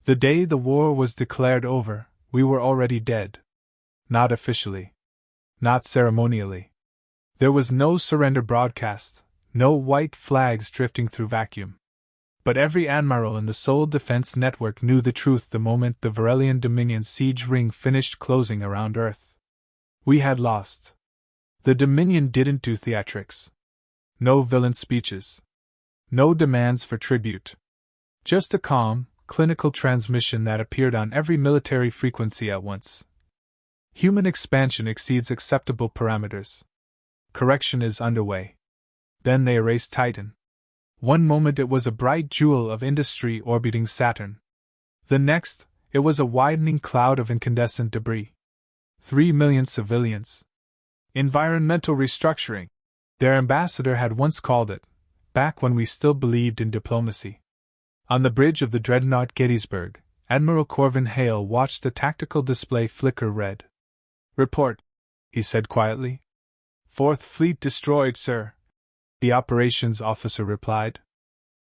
The day the war was declared over, we were already dead. Not officially. Not ceremonially. There was no surrender broadcast, no white flags drifting through vacuum. But every admiral in the Soul Defense Network knew the truth the moment the Varelian Dominion siege ring finished closing around Earth. We had lost. The Dominion didn't do theatrics. No villain speeches. No demands for tribute. Just a calm, clinical transmission that appeared on every military frequency at once. Human expansion exceeds acceptable parameters. Correction is underway. Then they erased Titan. One moment it was a bright jewel of industry orbiting Saturn. The next, it was a widening cloud of incandescent debris. 3 million civilians. Environmental restructuring. Their ambassador had once called it, back when we still believed in diplomacy. On the bridge of the dreadnought Gettysburg, Admiral Corvin Hale watched the tactical display flicker red. "Report," he said quietly. "Fourth Fleet destroyed, sir," the operations officer replied.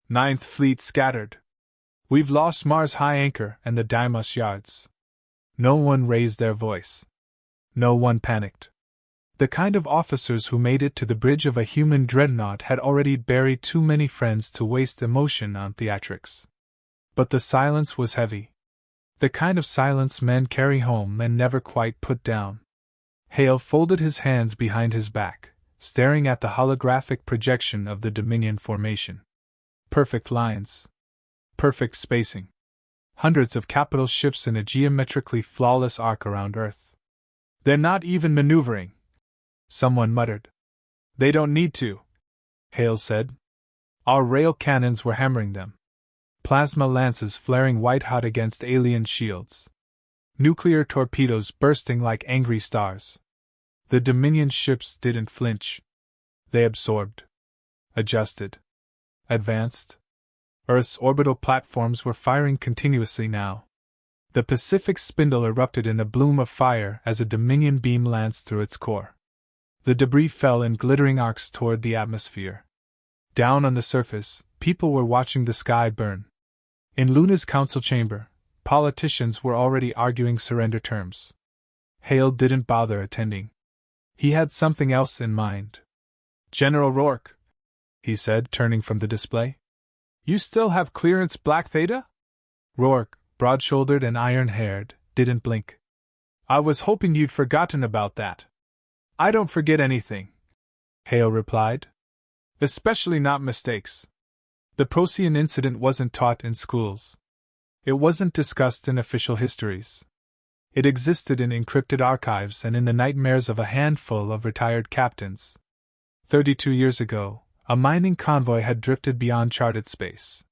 "Ninth Fleet scattered. We've lost Mars High Anchor and the Deimos yards." No one raised their voice. No one panicked. The kind of officers who made it to the bridge of a human dreadnought had already buried too many friends to waste emotion on theatrics. But the silence was heavy. The kind of silence men carry home and never quite put down. Hale folded his hands behind his back, staring at the holographic projection of the Dominion formation. Perfect lines. Perfect spacing. Hundreds of capital ships in a geometrically flawless arc around Earth. "They're not even maneuvering," someone muttered. "They don't need to," Hale said. "Our rail cannons were hammering them. Plasma lances flaring white-hot against alien shields. Nuclear torpedoes bursting like angry stars. The Dominion ships didn't flinch. They absorbed. Adjusted. Advanced. Earth's orbital platforms were firing continuously now. The Pacific spindle erupted in a bloom of fire as a Dominion beam lanced through its core. The debris fell in glittering arcs toward the atmosphere. Down on the surface, people were watching the sky burn. In Luna's council chamber, politicians were already arguing surrender terms. Hale didn't bother attending. He had something else in mind. "General Rourke," he said, turning from the display. "You still have clearance, Black Theta?" Rourke, broad-shouldered and iron-haired, didn't blink. "I was hoping you'd forgotten about that." "I don't forget anything," Hale replied. "Especially not mistakes." The Procyon incident wasn't taught in schools. It wasn't discussed in official histories. It existed in encrypted archives and in the nightmares of a handful of retired captains. 32 years ago, a mining convoy had drifted beyond charted space.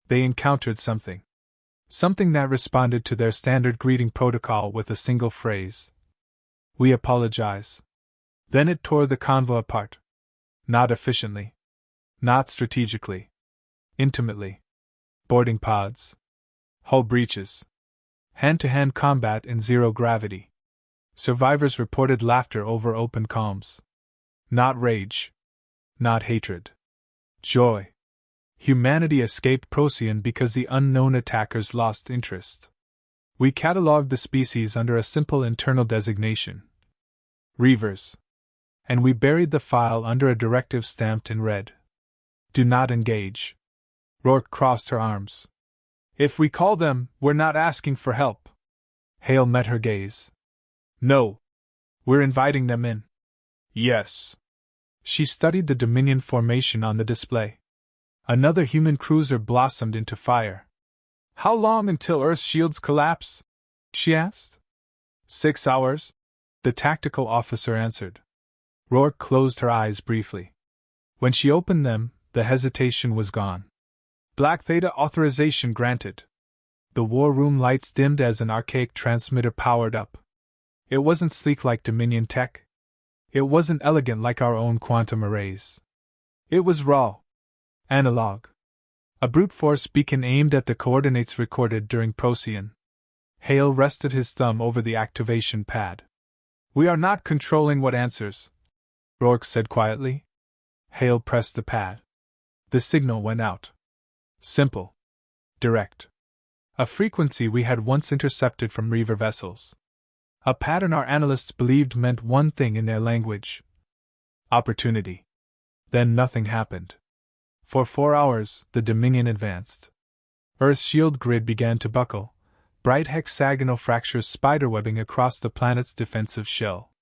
They encountered something. Something that responded to their standard greeting protocol with a single phrase. "We apologize." Then it tore the convoy apart. Not efficiently. Not strategically. Intimately. Boarding pods. Hull breaches. Hand-to-hand combat in zero gravity. Survivors reported laughter over open calms. Not rage. Not hatred. Joy. Humanity escaped Procyon because the unknown attackers lost interest. We catalogued the species under a simple internal designation. Reavers. And we buried the file under a directive stamped in red. Do not engage. Rourke crossed her arms. "If we call them, we're not asking for help." Hale met her gaze. "No. We're inviting them in." "Yes." She studied the Dominion formation on the display. Another human cruiser blossomed into fire. "How long until Earth's shields collapse?" she asked. 6 hours, the tactical officer answered. Rourke closed her eyes briefly. When she opened them, the hesitation was gone. "Black Theta authorization granted." The war room lights dimmed as an archaic transmitter powered up. It wasn't sleek like Dominion tech. It wasn't elegant like our own quantum arrays. It was raw. Analog. A brute force beacon aimed at the coordinates recorded during Procyon. Hale rested his thumb over the activation pad. "We are not controlling what answers," Rourke said quietly. Hale pressed the pad. The signal went out. Simple. Direct. a frequency we had once intercepted from Reaver vessels. A pattern our analysts believed meant one thing in their language: opportunity. Then nothing happened. For 4 hours, the Dominion advanced. Earth's shield grid began to buckle, bright hexagonal fractures spiderwebbing across the planet's defensive shell.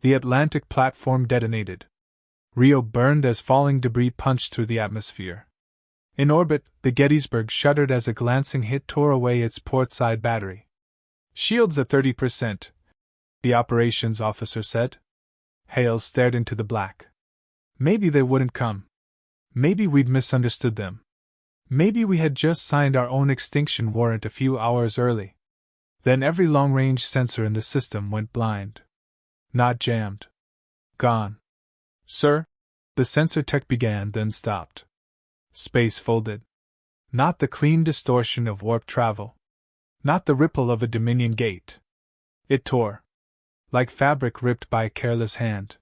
The Atlantic platform detonated. Rio burned as falling debris punched through the atmosphere. In orbit, the Gettysburg shuddered as a glancing hit tore away its portside battery. "Shields at 30%, the operations officer said. Hale stared into the black. Maybe they wouldn't come. Maybe we'd misunderstood them. Maybe we had just signed our own extinction warrant a few hours early. Then every long-range sensor in the system went blind. Not jammed. Gone. "Sir?" the sensor tech began, then stopped. Space folded. Not the clean distortion of warp travel. Not the ripple of a Dominion gate. It tore. Like fabric ripped by a careless hand.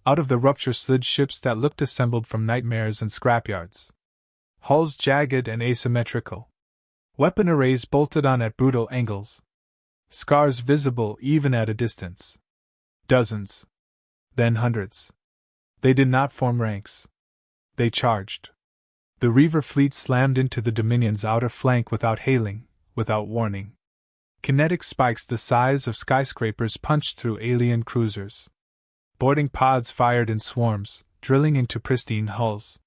Out of the rupture slid ships that looked assembled from nightmares and scrapyards. Hulls jagged and asymmetrical. Weapon arrays bolted on at brutal angles. Scars visible even at a distance. Dozens. Then hundreds. They did not form ranks. They charged. The Reaver fleet slammed into the Dominion's outer flank without hailing, without warning. Kinetic spikes the size of skyscrapers punched through alien cruisers. Boarding pods fired in swarms, drilling into pristine hulls.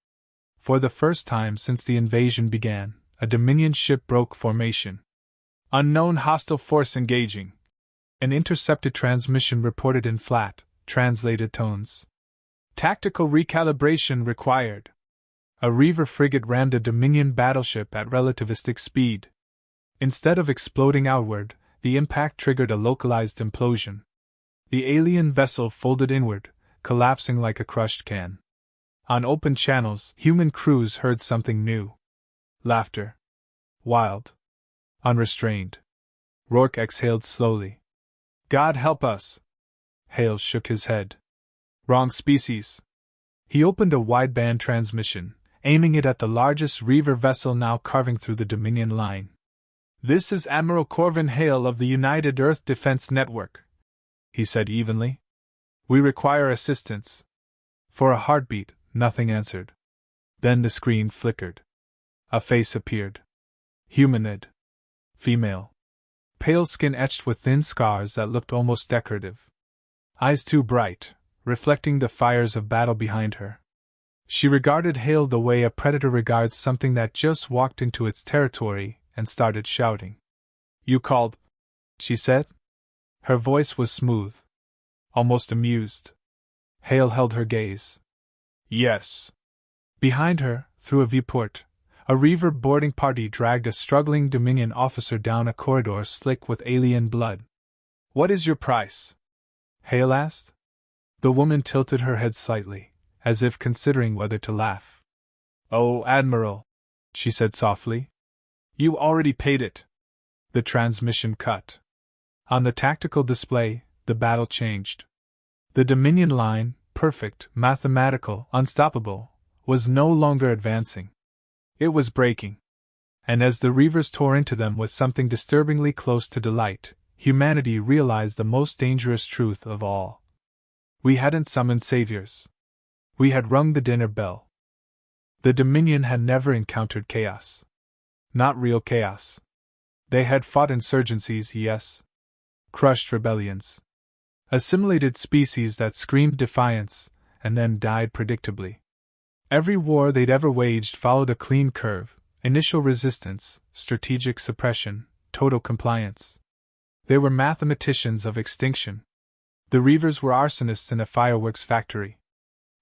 For the first time since the invasion began, a Dominion ship broke formation. "Unknown hostile force engaging." An intercepted transmission reported in flat, translated tones. "Tactical recalibration required." A Reaver frigate rammed a Dominion battleship at relativistic speed. Instead of exploding outward, the impact triggered a localized implosion. The alien vessel folded inward, collapsing like a crushed can. On open channels, human crews heard something new. Laughter. Wild. Unrestrained. Rourke exhaled slowly. "God help us." Hale shook his head. "Wrong species." He opened a wideband transmission, aiming it at the largest Reaver vessel now carving through the Dominion line. "This is Admiral Corvin Hale of the United Earth Defense Network," he said evenly. "We require assistance." For a heartbeat, nothing answered. Then the screen flickered. A face appeared. Humanoid. Female. Pale skin etched with thin scars that looked almost decorative. Eyes too bright, reflecting the fires of battle behind her. She regarded Hale the way a predator regards something that just walked into its territory and started shouting. "You called?" she said. Her voice was smooth. Almost amused. Hale held her gaze. "Yes." Behind her, through a viewport, a Reaver boarding party dragged a struggling Dominion officer down a corridor slick with alien blood. "What is your price?" Hale asked. The woman tilted her head slightly, as if considering whether to laugh. "Oh, Admiral," she said softly. "You already paid it." The transmission cut. On the tactical display, the battle changed. The Dominion line, perfect, mathematical, unstoppable, was no longer advancing. It was breaking. And as the Reavers tore into them with something disturbingly close to delight, humanity realized the most dangerous truth of all. We hadn't summoned saviors. We had rung the dinner bell. The Dominion had never encountered chaos. Not real chaos. They had fought insurgencies, yes. Crushed rebellions. Assimilated species that screamed defiance, and then died predictably. Every war they'd ever waged followed a clean curve: initial resistance, strategic suppression, total compliance. They were mathematicians of extinction. The Reavers were arsonists in a fireworks factory.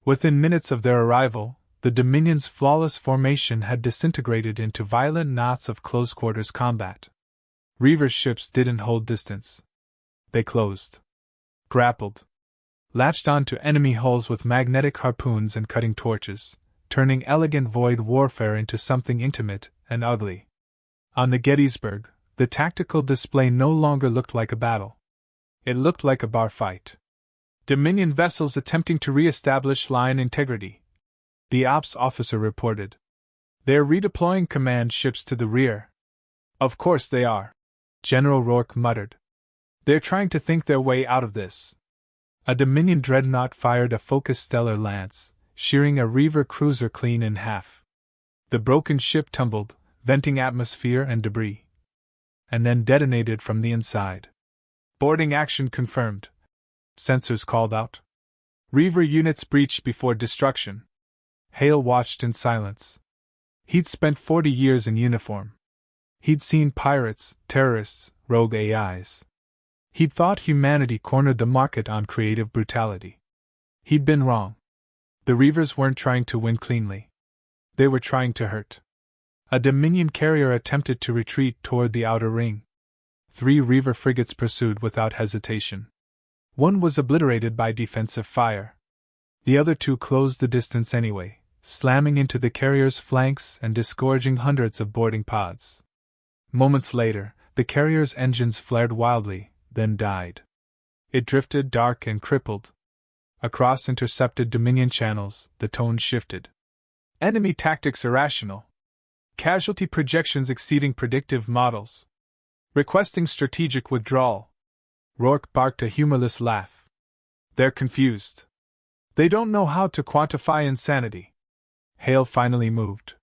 Within minutes of their arrival, the Dominion's flawless formation had disintegrated into violent knots of close-quarters combat. Reaver ships didn't hold distance. They closed. Grappled. Latched onto enemy hulls with magnetic harpoons and cutting torches, turning elegant void warfare into something intimate and ugly. On the Gettysburg, the tactical display no longer looked like a battle. It looked like a bar fight. Dominion vessels attempting to re-establish line integrity, the ops officer reported. They're redeploying command ships to the rear. Of course they are, General Rourke muttered. They're trying to think their way out of this. A Dominion dreadnought fired a focused stellar lance, shearing a Reaver cruiser clean in half. The broken ship tumbled, venting atmosphere and debris, and then detonated from the inside. Boarding action confirmed. Sensors called out. Reaver units breached before destruction. Hale watched in silence. He'd spent 40 years in uniform. He'd seen pirates, terrorists, rogue AIs. He'd thought humanity cornered the market on creative brutality. He'd been wrong. The Reavers weren't trying to win cleanly. They were trying to hurt. A Dominion carrier attempted to retreat toward the outer ring. 3 Reaver frigates pursued without hesitation. One was obliterated by defensive fire. The other 2 closed the distance anyway, slamming into the carrier's flanks and disgorging hundreds of boarding pods. Moments later, the carrier's engines flared wildly, then died. It drifted dark and crippled. Across intercepted Dominion channels, the tone shifted. Enemy tactics irrational. Casualty projections exceeding predictive models. Requesting strategic withdrawal. Rourke barked a humorless laugh. They're confused. They don't know how to quantify insanity. Hale finally moved.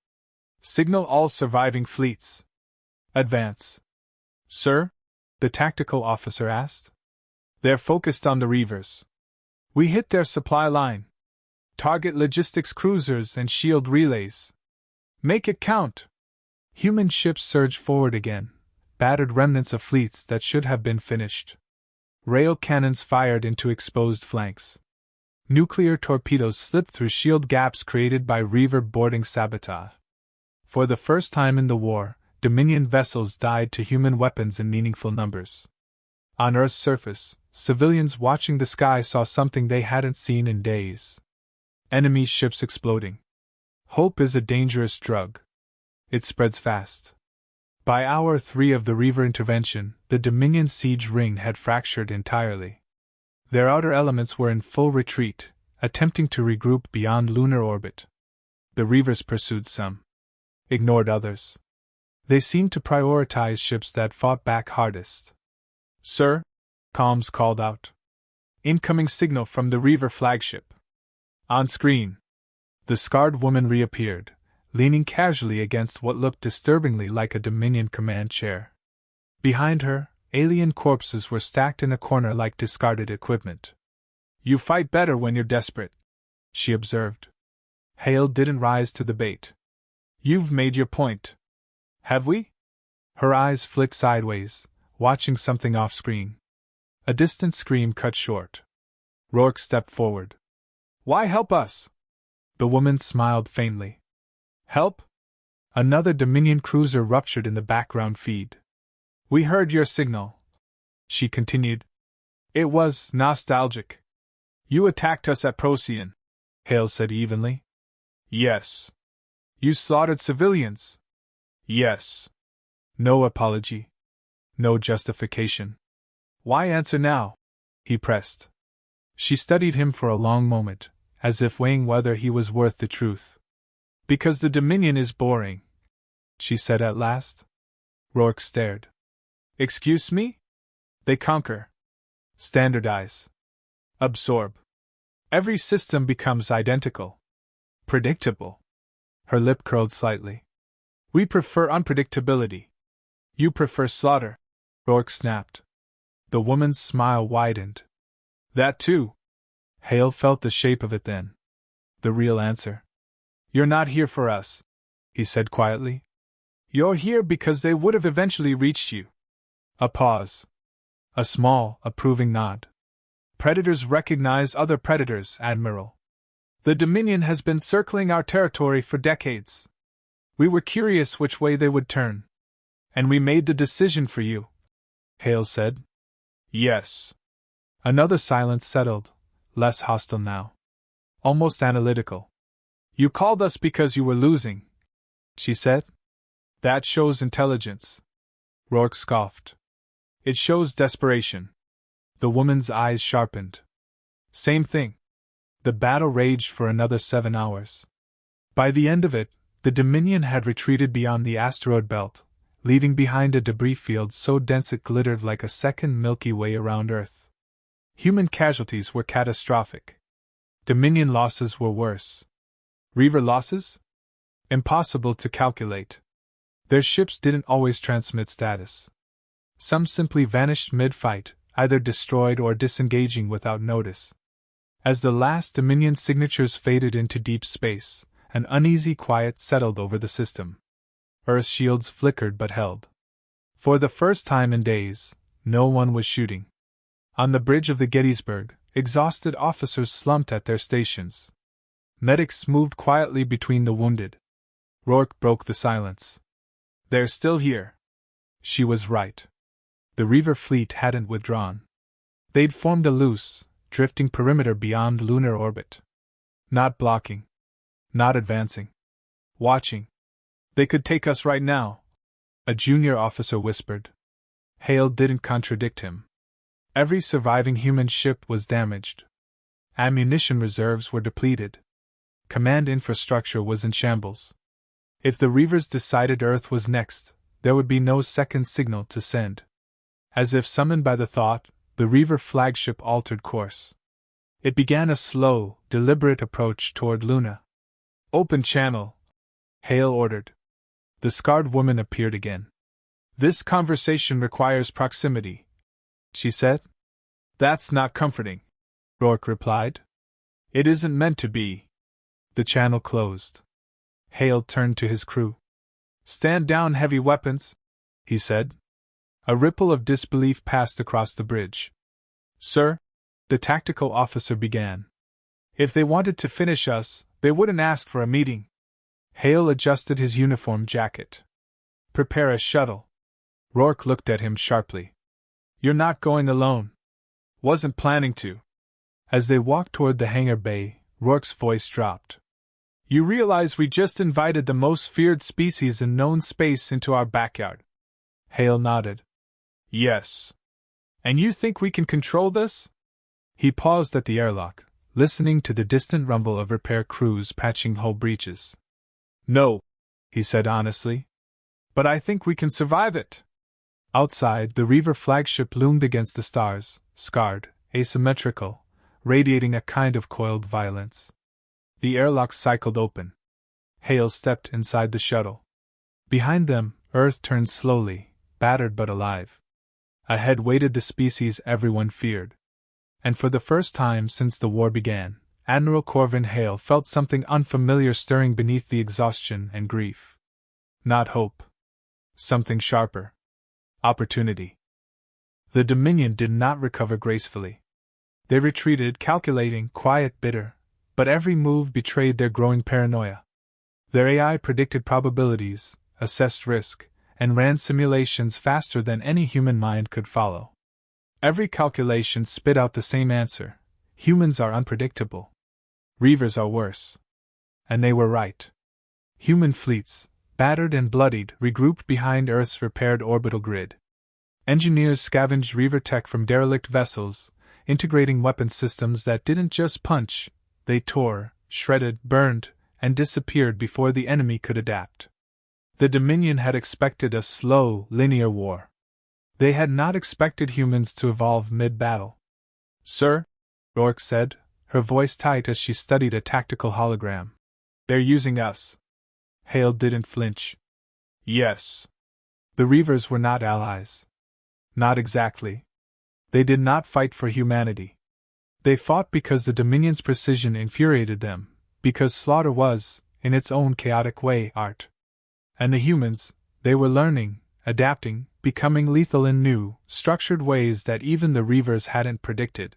Signal all surviving fleets. Advance. Sir? The tactical officer asked. They're focused on the Reavers. We hit their supply line. Target logistics cruisers and shield relays. Make it count. Human ships surged forward again, battered remnants of fleets that should have been finished. Rail cannons fired into exposed flanks. Nuclear torpedoes slipped through shield gaps created by Reaver boarding sabotage. For the first time in the war, Dominion vessels died to human weapons in meaningful numbers. On Earth's surface, civilians watching the sky saw something they hadn't seen in days. Enemy ships exploding. Hope is a dangerous drug. It spreads fast. By hour 3 of the Reaver intervention, the Dominion siege ring had fractured entirely. Their outer elements were in full retreat, attempting to regroup beyond lunar orbit. The Reavers pursued some, ignored others. They seemed to prioritize ships that fought back hardest. Sir? Comms called out. Incoming signal from the Reaver flagship. On screen. The scarred woman reappeared, leaning casually against what looked disturbingly like a Dominion command chair. Behind her, alien corpses were stacked in a corner like discarded equipment. You fight better when you're desperate, she observed. Hale didn't rise to the bait. You've made your point. Have we? Her eyes flicked sideways, watching something off-screen. A distant scream cut short. Rourke stepped forward. Why help us? The woman smiled faintly. Help? Another Dominion cruiser ruptured in the background feed. We heard your signal, she continued. It was nostalgic. You attacked us at Procyon, Hale said evenly. Yes. You slaughtered civilians. Yes. No apology. No justification. Why answer now? He pressed. She studied him for a long moment, as if weighing whether he was worth the truth. Because the Dominion is boring, she said at last. Rourke stared. Excuse me? They conquer. Standardize. Absorb. Every system becomes identical. Predictable. Her lip curled slightly. We prefer unpredictability. You prefer slaughter, Rourke snapped. The woman's smile widened. That too. Hale felt the shape of it then. The real answer. You're not here for us, he said quietly. You're here because they would have eventually reached you. A pause. A small, approving nod. Predators recognize other predators, Admiral. The Dominion has been circling our territory for decades. We were curious which way they would turn. And we made the decision for you, Hale said. Yes. Another silence settled, less hostile now. Almost analytical. You called us because you were losing, she said. That shows intelligence. Rourke scoffed. It shows desperation. The woman's eyes sharpened. Same thing. The battle raged for another 7 hours. By the end of it, the Dominion had retreated beyond the asteroid belt, leaving behind a debris field so dense it glittered like a second Milky Way around Earth. Human casualties were catastrophic. Dominion losses were worse. Reaver losses? Impossible to calculate. Their ships didn't always transmit status. Some simply vanished mid-fight, either destroyed or disengaging without notice. As the last Dominion signatures faded into deep space, an uneasy quiet settled over the system. Earth shields flickered but held. For the first time in days, no one was shooting. On the bridge of the Gettysburg, exhausted officers slumped at their stations. Medics moved quietly between the wounded. Rourke broke the silence. "They're still here." She was right. The Reaver fleet hadn't withdrawn. They'd formed a loose, drifting perimeter beyond lunar orbit. Not blocking. Not advancing. Watching. "They could take us right now," a junior officer whispered. Hale didn't contradict him. Every surviving human ship was damaged. Ammunition reserves were depleted. Command infrastructure was in shambles. If the Reavers decided Earth was next, there would be no second signal to send. As if summoned by the thought, the Reaver flagship altered course. It began a slow, deliberate approach toward Luna. "Open channel," Hale ordered. The scarred woman appeared again. "This conversation requires proximity," she said. "That's not comforting," Rourke replied. "It isn't meant to be." The channel closed. Hale turned to his crew. "Stand down, heavy weapons," he said. A ripple of disbelief passed across the bridge. "Sir," the tactical officer began. "If they wanted to finish us, they wouldn't ask for a meeting." Hale adjusted his uniform jacket. "Prepare a shuttle." Rourke looked at him sharply. "You're not going alone." "Wasn't planning to." As they walked toward the hangar bay, Rourke's voice dropped. "You realize we just invited the most feared species in known space into our backyard?" Hale nodded. "Yes. And you think we can control this?" He paused at the airlock, listening to the distant rumble of repair crews patching hull breaches. "No," he said honestly. "But I think we can survive it." Outside, the Reaver flagship loomed against the stars, scarred, asymmetrical, radiating a kind of coiled violence. The airlock cycled open. Hale stepped inside the shuttle. Behind them, Earth turned slowly, battered but alive. Ahead waited the species everyone feared. And for the first time since the war began, Admiral Corvin Hale felt something unfamiliar stirring beneath the exhaustion and grief. Not hope. Something sharper. Opportunity. The Dominion did not recover gracefully. They retreated, calculating, quiet, bitter, but every move betrayed their growing paranoia. Their AI predicted probabilities, assessed risk, and ran simulations faster than any human mind could follow. Every calculation spit out the same answer: humans are unpredictable. Reavers are worse. And they were right. Human fleets, battered and bloodied, regrouped behind Earth's repaired orbital grid. Engineers scavenged Reaver tech from derelict vessels, integrating weapon systems that didn't just punch, they tore, shredded, burned, and disappeared before the enemy could adapt. The Dominion had expected a slow, linear war. They had not expected humans to evolve mid-battle. "Sir," Rourke said, her voice tight as she studied a tactical hologram. "They're using us." Hale didn't flinch. "Yes." The Reavers were not allies. Not exactly. They did not fight for humanity. They fought because the Dominion's precision infuriated them, because slaughter was, in its own chaotic way, art. And the humans, they were learning, adapting, becoming lethal in new, structured ways that even the Reavers hadn't predicted.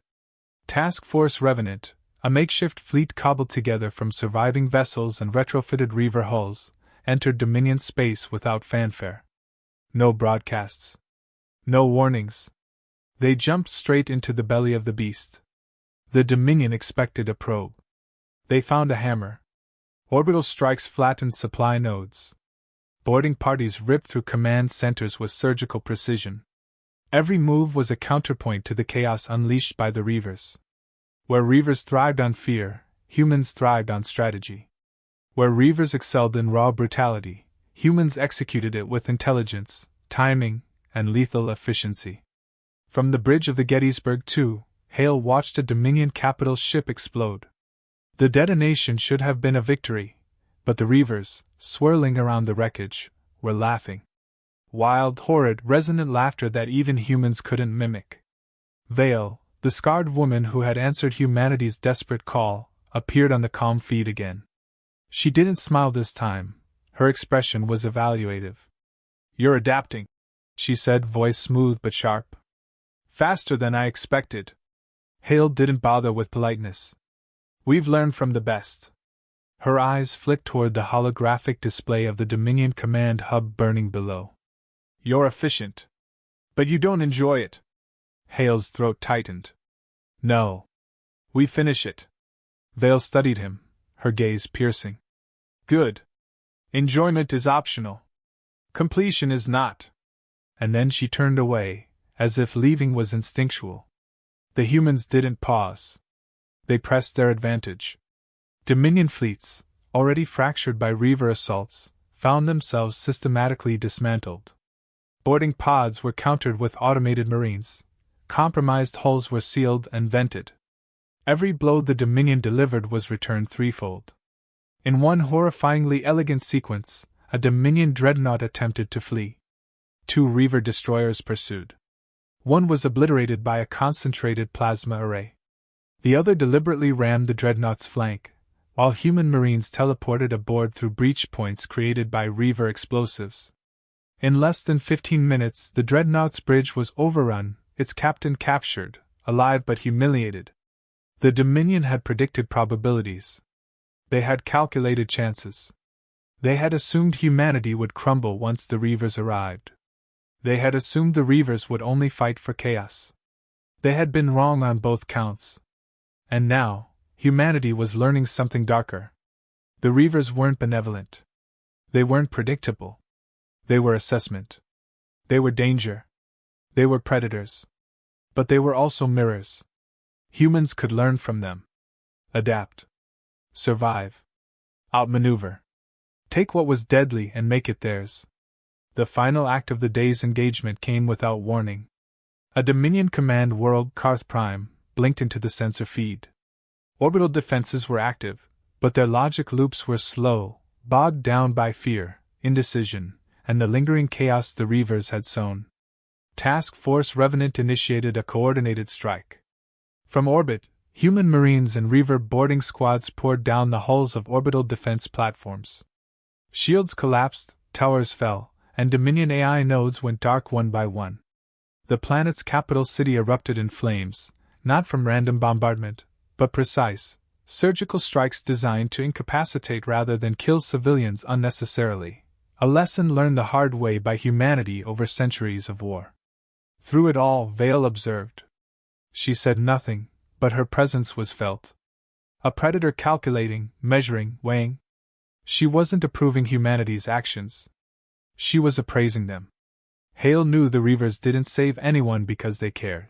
Task Force Revenant, a makeshift fleet cobbled together from surviving vessels and retrofitted Reaver hulls, entered Dominion space without fanfare. No broadcasts. No warnings. They jumped straight into the belly of the beast. The Dominion expected a probe. They found a hammer. Orbital strikes flattened supply nodes. Boarding parties ripped through command centers with surgical precision. Every move was a counterpoint to the chaos unleashed by the Reavers. Where Reavers thrived on fear, humans thrived on strategy. Where Reavers excelled in raw brutality, humans executed it with intelligence, timing, and lethal efficiency. From the bridge of the Gettysburg, too, Hale watched a Dominion capital ship explode. The detonation should have been a victory, but the Reavers, swirling around the wreckage, were laughing. Wild, horrid, resonant laughter that even humans couldn't mimic. Vale, the scarred woman who had answered humanity's desperate call, appeared on the calm feed again. She didn't smile this time. Her expression was evaluative. "You're adapting," she said, voice smooth but sharp. "Faster than I expected." Hale didn't bother with politeness. "We've learned from the best." Her eyes flicked toward the holographic display of the Dominion command hub burning below. "You're efficient. But you don't enjoy it." Hale's throat tightened. "No. We finish it." Vale studied him, her gaze piercing. "Good. Enjoyment is optional. Completion is not." And then she turned away, as if leaving was instinctual. The humans didn't pause. They pressed their advantage. Dominion fleets, already fractured by Reaver assaults, found themselves systematically dismantled. Boarding pods were countered with automated marines. Compromised hulls were sealed and vented. Every blow the Dominion delivered was returned threefold. In one horrifyingly elegant sequence, a Dominion dreadnought attempted to flee. 2 Reaver destroyers pursued. One was obliterated by a concentrated plasma array. The other deliberately rammed the dreadnought's flank, while human marines teleported aboard through breach points created by Reaver explosives. In less than 15 minutes, the dreadnought's bridge was overrun, its captain captured, alive but humiliated. The Dominion had predicted probabilities. They had calculated chances. They had assumed humanity would crumble once the Reavers arrived. They had assumed the Reavers would only fight for chaos. They had been wrong on both counts. And now, humanity was learning something darker. The Reavers weren't benevolent. They weren't predictable. They were assessment. They were danger. They were predators. But they were also mirrors. Humans could learn from them. Adapt. Survive. Outmaneuver. Take what was deadly and make it theirs. The final act of the day's engagement came without warning. A Dominion command world, Karth Prime, blinked into the sensor feed. Orbital defenses were active, but their logic loops were slow, bogged down by fear, indecision, and the lingering chaos the Reavers had sown. Task Force Revenant initiated a coordinated strike. From orbit, human marines and Reaver boarding squads poured down the hulls of orbital defense platforms. Shields collapsed, towers fell, and Dominion AI nodes went dark one by one. The planet's capital city erupted in flames, not from random bombardment, but precise, surgical strikes designed to incapacitate rather than kill civilians unnecessarily, a lesson learned the hard way by humanity over centuries of war. Through it all, Vale observed. She said nothing, but her presence was felt. A predator calculating, measuring, weighing. She wasn't approving humanity's actions. She was appraising them. Hale knew the Reavers didn't save anyone because they cared.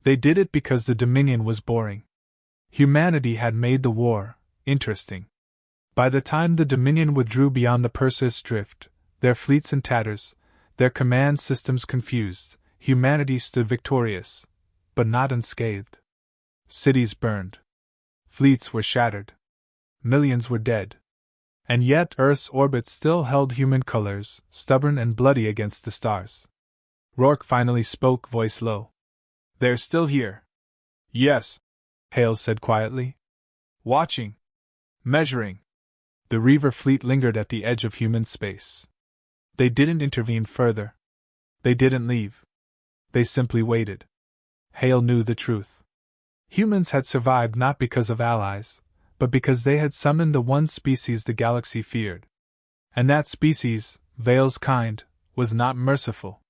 They did it because the Dominion was boring. Humanity had made the war interesting. By the time the Dominion withdrew beyond the Perseus Drift, their fleets in tatters, their command systems confused, humanity stood victorious, but not unscathed. Cities burned. Fleets were shattered. Millions were dead. And yet Earth's orbit still held human colors, stubborn and bloody against the stars. Rourke finally spoke, voice low. "They're still here." "Yes," Hale said quietly. "Watching. Measuring." The Reaver fleet lingered at the edge of human space. They didn't intervene further. They didn't leave. They simply waited. Hale knew the truth. Humans had survived not because of allies, but because they had summoned the one species the galaxy feared. And that species, Vale's kind, was not merciful.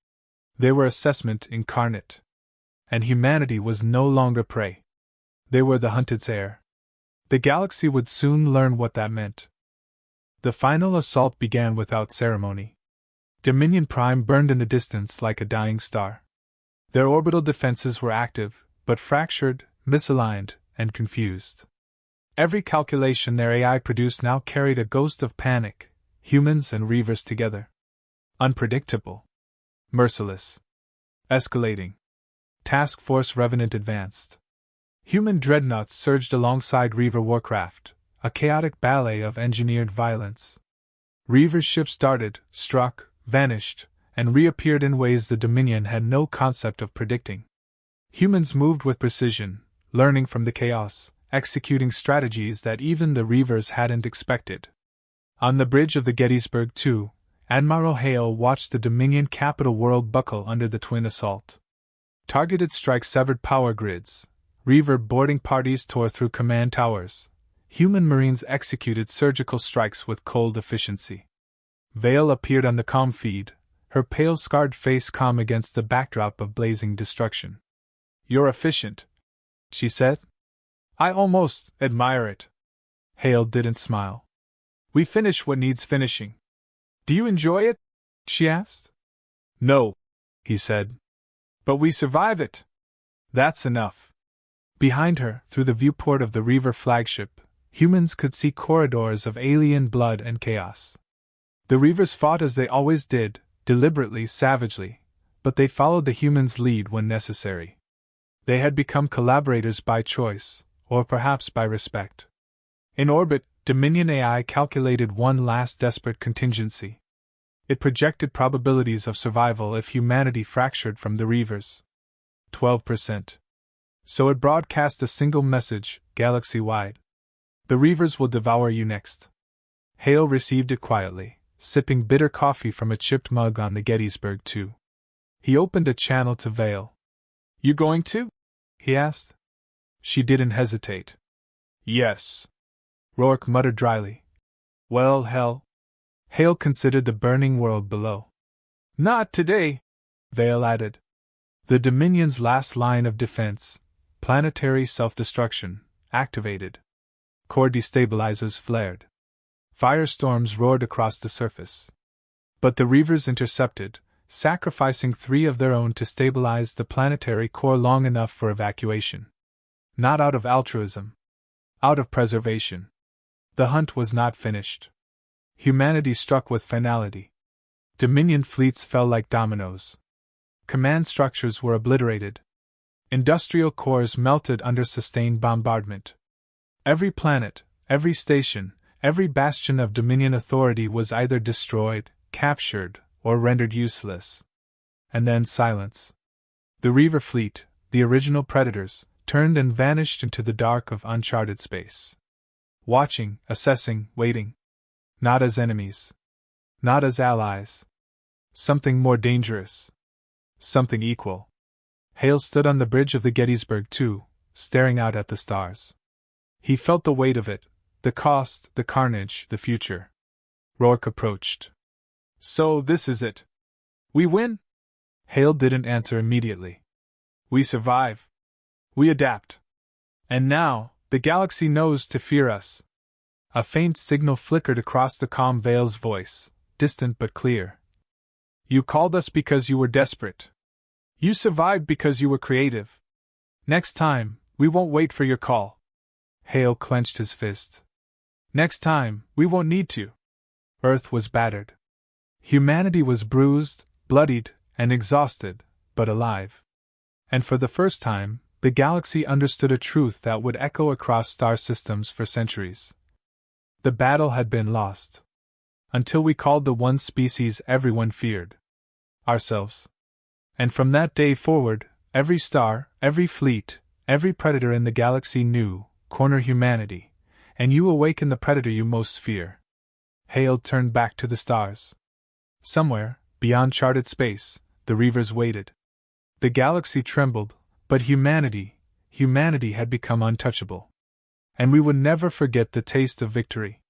They were assessment incarnate. And humanity was no longer prey. They were the hunted's heir. The galaxy would soon learn what that meant. The final assault began without ceremony. Dominion Prime burned in the distance like a dying star. Their orbital defenses were active, but fractured, misaligned, and confused. Every calculation their AI produced now carried a ghost of panic, humans and reavers together. Unpredictable. Merciless. Escalating. Task Force Revenant advanced. Human dreadnoughts surged alongside Reaver warcraft, a chaotic ballet of engineered violence. Reaver's ships darted, struck, vanished, and reappeared in ways the Dominion had no concept of predicting. Humans moved with precision, learning from the chaos, executing strategies that even the Reavers hadn't expected. On the bridge of the Gettysburg, too, Admiral Hale watched the Dominion capital world buckle under the twin assault. Targeted strikes severed power grids, Reaver boarding parties tore through command towers, human Marines executed surgical strikes with cold efficiency. Vale appeared on the comm feed, her pale scarred face calm against the backdrop of blazing destruction. "You're efficient," she said. "I almost admire it." Hale didn't smile. "We finish what needs finishing." "Do you enjoy it?" she asked. "No," he said. "But we survive it. That's enough." Behind her, through the viewport of the Reaver flagship, humans could see corridors of alien blood and chaos. The Reavers fought as they always did, deliberately, savagely, but they followed the humans' lead when necessary. They had become collaborators by choice, or perhaps by respect. In orbit, Dominion AI calculated one last desperate contingency. It projected probabilities of survival if humanity fractured from the Reavers. 12%. So it broadcast a single message, galaxy-wide. "The Reavers will devour you next." Hale received it quietly, sipping bitter coffee from a chipped mug on the Gettysburg, too. He opened a channel to Vale. "You going to?" he asked. She didn't hesitate. "Yes," Rourke muttered dryly. "Well, hell." Hale considered the burning world below. "Not today," Vale added. The Dominion's last line of defense, planetary self-destruction, activated. Core destabilizers flared. Firestorms roared across the surface. But the Reavers intercepted, sacrificing 3 of their own to stabilize the planetary core long enough for evacuation. Not out of altruism. Out of preservation. The hunt was not finished. Humanity struck with finality. Dominion fleets fell like dominoes. Command structures were obliterated. Industrial cores melted under sustained bombardment. Every planet, every station, every bastion of Dominion authority was either destroyed, captured, or rendered useless. And then silence. The Reaver fleet, the original predators, turned and vanished into the dark of uncharted space. Watching, assessing, waiting. Not as enemies. Not as allies. Something more dangerous. Something equal. Hale stood on the bridge of the Gettysburg, too, staring out at the stars. He felt the weight of it, the cost, the carnage, the future. Rourke approached. "So this is it. We win?" Hale didn't answer immediately. "We survive. We adapt. And now, the galaxy knows to fear us." A faint signal flickered across the calm Vale's voice, distant but clear. "You called us because you were desperate. You survived because you were creative. Next time, we won't wait for your call." Hale clenched his fist. "Next time, we won't need to." Earth was battered. Humanity was bruised, bloodied, and exhausted, but alive. And for the first time, the galaxy understood a truth that would echo across star systems for centuries. The battle had been lost. Until we called the one species everyone feared. Ourselves. And from that day forward, every star, every fleet, every predator in the galaxy knew, corner humanity, and you awaken the predator you most fear. Hale turned back to the stars. Somewhere, beyond charted space, the Reavers waited. The galaxy trembled, but humanity had become untouchable. And we would never forget the taste of victory.